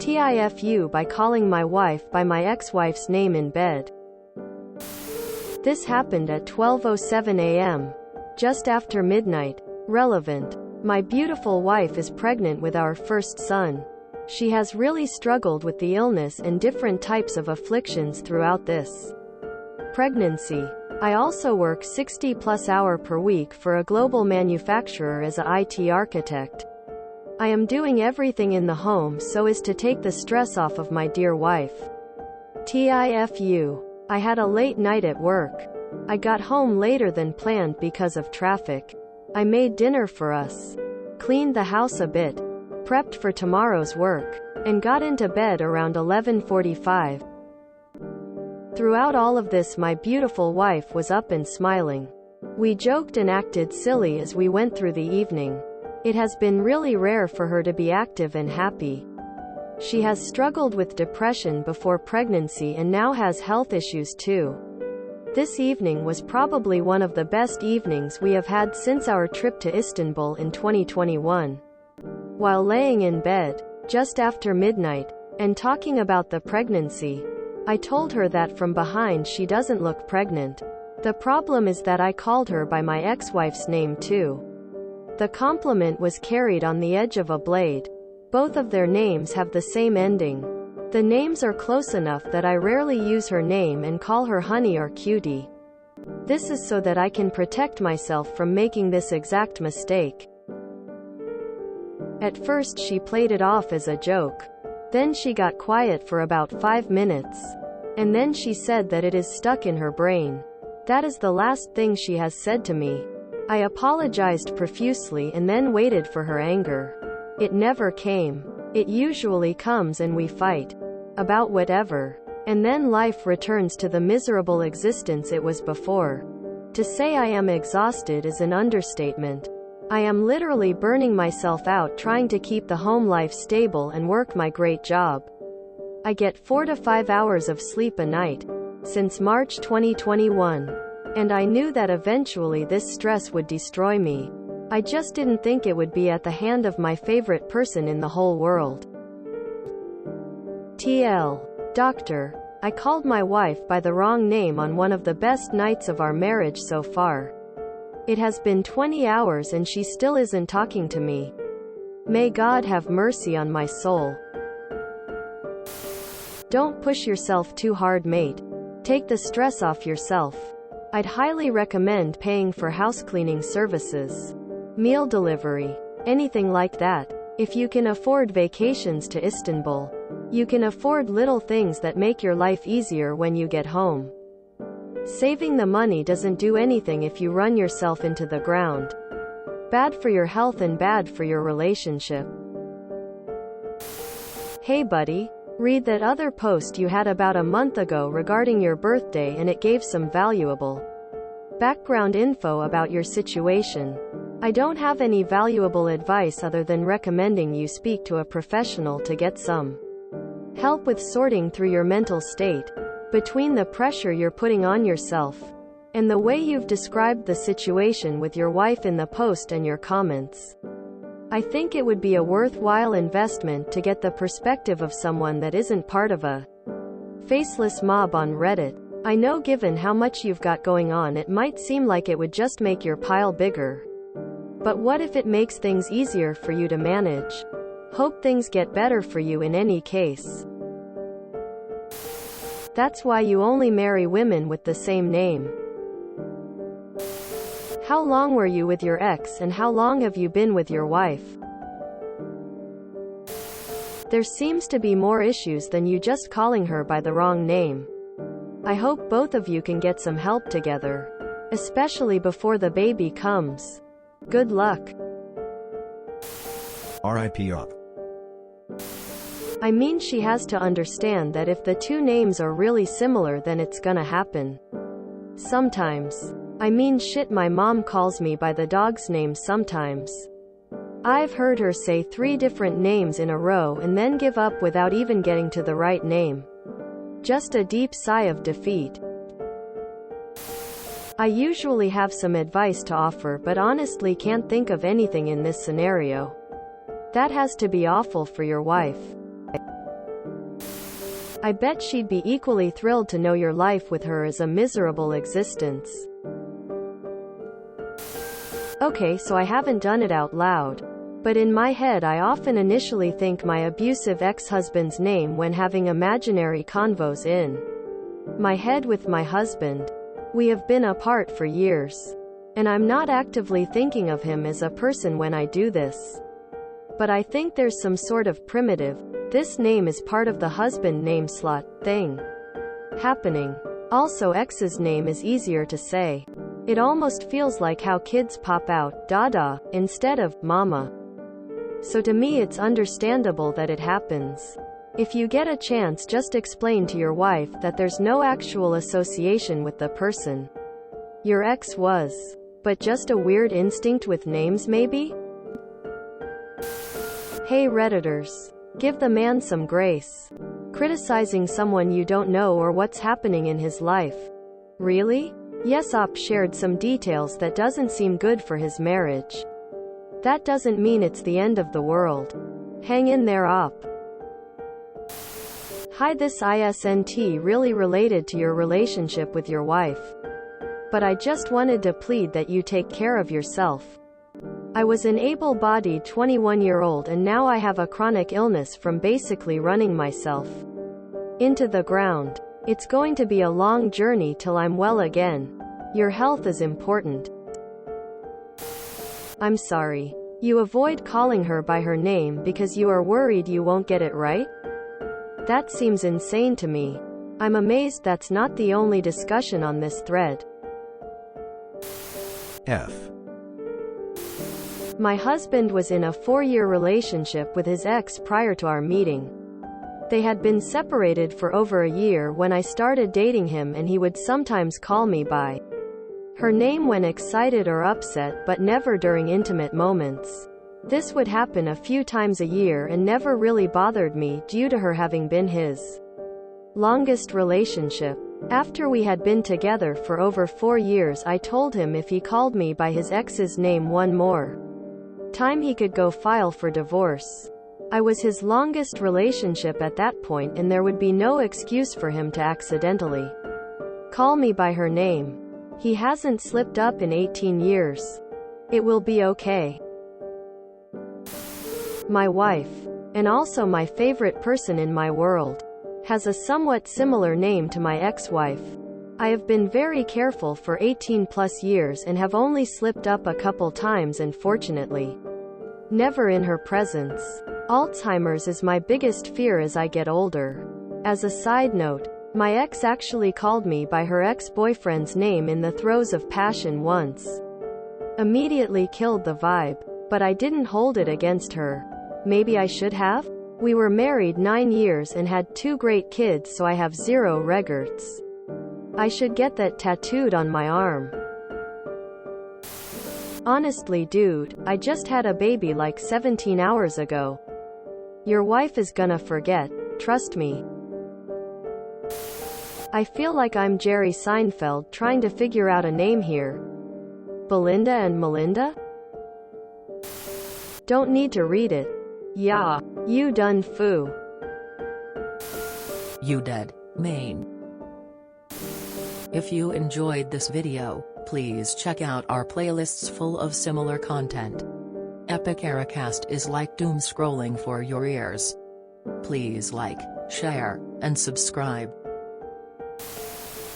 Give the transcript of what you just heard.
TIFU by calling my wife by my ex-wife's name in bed. This happened at 12:07 a.m. just after midnight. Relevant. My beautiful wife is pregnant with our first son. She has really struggled with the illness and different types of afflictions throughout this pregnancy. I also work 60+ hours per week for a global manufacturer as a IT architect. I am doing everything in the home so as to take the stress off of my dear wife. TIFU. I had a late night at work. I got home later than planned because of traffic. I made dinner for us, cleaned the house a bit, prepped for tomorrow's work, and got into bed around 11:45. Throughout all of this, my beautiful wife was up and smiling. We joked and acted silly as we went through the evening. It has been really rare for her to be active and happy. She has struggled with depression before pregnancy and now has health issues too. This evening was probably one of the best evenings we have had since our trip to Istanbul in 2021. While laying in bed, just after midnight, and talking about the pregnancy, I told her that from behind she doesn't look pregnant. The problem is that I called her by my ex-wife's name too. The compliment was carried on the edge of a blade. Both of their names have the same ending. The names are close enough that I rarely use her name and call her honey or cutie. This is so that I can protect myself from making this exact mistake. At first she played it off as a joke. Then she got quiet for about 5 minutes. And then she said that it is stuck in her brain. That is the last thing she has said to me. I apologized profusely and then waited for her anger. It never came. It usually comes and we fight about whatever. And then life returns to the miserable existence it was before. To say I am exhausted is an understatement. I am literally burning myself out trying to keep the home life stable and work my great job. I get 4 to 5 hours of sleep a night since March 2021. And I knew that eventually this stress would destroy me. I just didn't think it would be at the hand of my favorite person in the whole world. TL. Doctor. I called my wife by the wrong name on one of the best nights of our marriage so far. It has been 20 hours and she still isn't talking to me. May God have mercy on my soul. Don't push yourself too hard, mate. Take the stress off yourself. I'd highly recommend paying for house cleaning services, meal delivery, anything like that. If you can afford vacations to Istanbul, you can afford little things that make your life easier when you get home. Saving the money doesn't do anything if you run yourself into the ground. Bad for your health and bad for your relationship. Hey buddy, read that other post you had about a month ago regarding your birthday and it gave some valuable background info about your situation. I don't have any valuable advice other than recommending you speak to a professional to get some help with sorting through your mental state. Between the pressure you're putting on yourself and the way you've described the situation with your wife in the post and your comments, I think it would be a worthwhile investment to get the perspective of someone that isn't part of a faceless mob on Reddit. I know given how much you've got going on it might seem like it would just make your pile bigger. But what if it makes things easier for you to manage? Hope things get better for you in any case. That's why you only marry women with the same name. How long were you with your ex and how long have you been with your wife? There seems to be more issues than you just calling her by the wrong name. I hope both of you can get some help together, especially before the baby comes. Good luck. RIP up. I mean, she has to understand that if the two names are really similar then it's gonna happen. Sometimes. I mean shit, my mom calls me by the dog's name sometimes. I've heard her say 3 different names in a row and then give up without even getting to the right name. Just a deep sigh of defeat. I usually have some advice to offer but honestly can't think of anything in this scenario. That has to be awful for your wife. I bet she'd be equally thrilled to know your life with her is a miserable existence. Okay, so I haven't done it out loud. But in my head I often initially think my abusive ex-husband's name when having imaginary convos in my head with my husband. We have been apart for years. And I'm not actively thinking of him as a person when I do this. But I think there's some sort of primitive, this name is part of the husband name slot, thing happening. Also ex's name is easier to say. It almost feels like how kids pop out, Dada, instead of, Mama. So to me it's understandable that it happens. If you get a chance, just explain to your wife that there's no actual association with the person your ex was. But just a weird instinct with names maybe? Hey Redditors. Give the man some grace. Criticizing someone you don't know or what's happening in his life. Really? Yesop shared some details that doesn't seem good for his marriage. That doesn't mean it's the end of the world. Hang in there, op. Hi, this isn't really related to your relationship with your wife. But I just wanted to plead that you take care of yourself. I was an able-bodied 21-year-old and now I have a chronic illness from basically running myself into the ground. It's going to be a long journey till I'm well again. Your health is important. I'm sorry. You avoid calling her by her name because you are worried you won't get it right? That seems insane to me. I'm amazed that's not the only discussion on this thread. F. My husband was in a 4-year relationship with his ex prior to our meeting. They had been separated for over a year when I started dating him, and he would sometimes call me by her name when excited or upset, but never during intimate moments. This would happen a few times a year and never really bothered me due to her having been his longest relationship. After we had been together for over 4 years, I told him if he called me by his ex's name one more time he could go file for divorce. I was his longest relationship at that point, and there would be no excuse for him to accidentally call me by her name. He hasn't slipped up in 18 years. It will be okay. My wife, and also my favorite person in my world, has a somewhat similar name to my ex-wife. I have been very careful for 18 plus years and have only slipped up a couple times, and fortunately, never in her presence. Alzheimer's is my biggest fear as I get older. As a side note, my ex actually called me by her ex-boyfriend's name in the throes of passion once. Immediately killed the vibe, but I didn't hold it against her. Maybe I should have? We were married 9 years and had 2 great kids, so I have 0 regrets. I should get that tattooed on my arm. Honestly dude, I just had a baby like 17 hours ago. Your wife is gonna forget, trust me. I feel like I'm Jerry Seinfeld trying to figure out a name here. Belinda and Melinda? Don't need to read it. Yeah, you done foo. You dead, Maine. If you enjoyed this video, please check out our playlists full of similar content. PKUSteve is like doom scrolling for your ears. Please like, share, and subscribe.